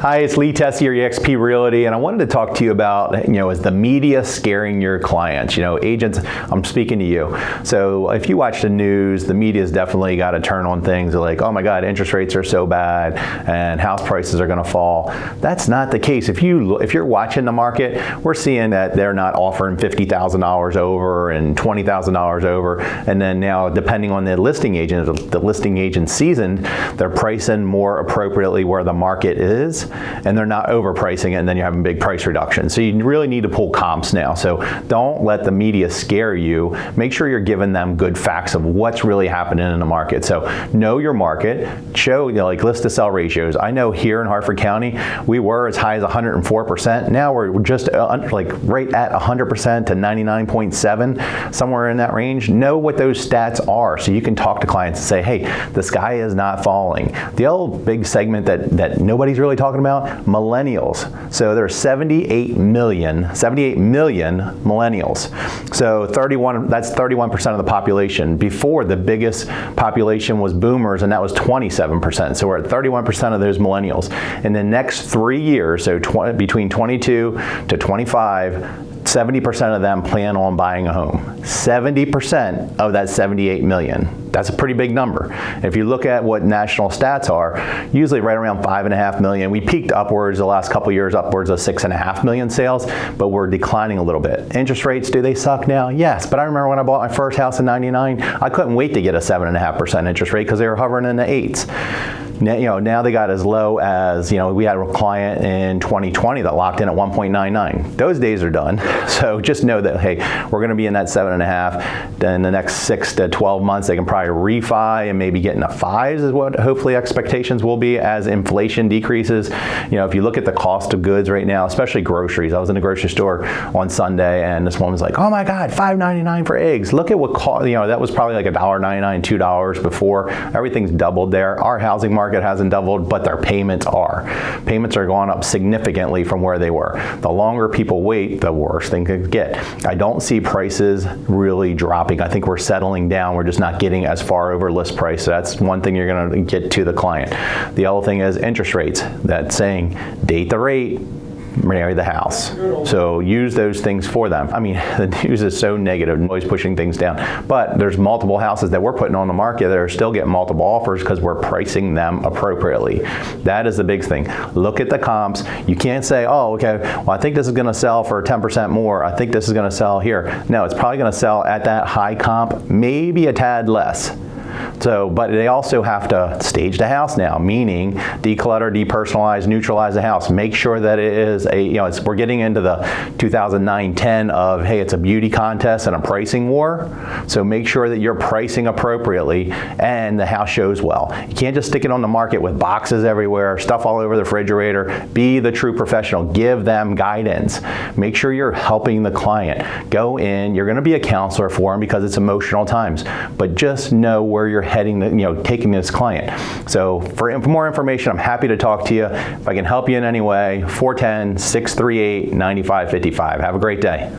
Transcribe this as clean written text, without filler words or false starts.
Hi, it's Lee Tessier, eXp Realty, and I wanted to talk to you about, is the media scaring your clients? Agents, I'm speaking to you. So if you watch the news, the media's definitely got to turn on things like, oh my God, interest rates are so bad and house prices are going to fall. That's not the case. If you're watching the market, we're seeing that they're not offering $50,000 over and $20,000 over, and then now, depending on the listing agent, the listing agent seasoned, they're pricing more appropriately where the market is, and they're not overpricing it, and then you're having big price reductions. So you really need to pull comps now. So don't let the media scare you. Make sure you're giving them good facts of what's really happening in the market. So know your market, show like list to sell ratios. I know here in Hartford County, we were as high as 104%. Now we're just like right at 100% to 99.7, somewhere in that range. Know what those stats are so you can talk to clients and say, hey, the sky is not falling. The other big segment that nobody's really talking about, millennials. So there's 78 million millennials. So that's 31% of the population. Before, the biggest population was boomers, and that was 27%. So we're at 31% of those millennials. In the next 3 years, so between 22 to 25, 70% of them plan on buying a home. 70% of that 78 million. That's a pretty big number. If you look at what national stats are, usually right around 5.5 million. We peaked upwards the last couple of years, upwards of 6.5 million sales, but we're declining a little bit. Interest rates, do they suck now? Yes, but I remember when I bought my first house in '99, I couldn't wait to get a 7.5% interest rate because they were hovering in the 8s. Now they got as low as, we had a client in 2020 that locked in at 1.99. Those days are done. So just know that, hey, we're going to be in that 7.5. Then the next 6 to 12 months, they can probably refi and maybe get into 5s is what hopefully expectations will be as inflation decreases. If you look at the cost of goods right now, especially groceries. I was in a grocery store on Sunday and this woman was like, oh my God, $5.99 for eggs. Look at what cost, that was probably like $1.99, $2 before. Everything's doubled there. Our housing market hasn't doubled, but their payments are. Payments are going up significantly from where they were. The longer people wait, the worse things could get. I don't see prices really dropping. I think we're settling down. We're just not getting as far over list price. So that's one thing you're going to get to the client. The other thing is interest rates. That's saying date the rate, marry the house. So use those things for them. I mean, the news is so negative, always pushing things down. But there's multiple houses that we're putting on the market that are still getting multiple offers because we're pricing them appropriately. That is the big thing. Look at the comps. You can't say, oh, okay, well, I think this is going to sell for 10% more. I think this is going to sell here. No, it's probably going to sell at that high comp, maybe a tad less. So, but they also have to stage the house now, meaning declutter, depersonalize, neutralize the house. Make sure that it is we're getting into the 2009-10 of, hey, it's a beauty contest and a pricing war. So make sure that you're pricing appropriately and the house shows well. You can't just stick it on the market with boxes everywhere, stuff all over the refrigerator. Be the true professional. Give them guidance. Make sure you're helping the client. Go in, you're going to be a counselor for them because it's emotional times, but just know where you're heading, taking this client. So for more information, I'm happy to talk to you. If I can help you in any way, 410-638-9555. Have a great day.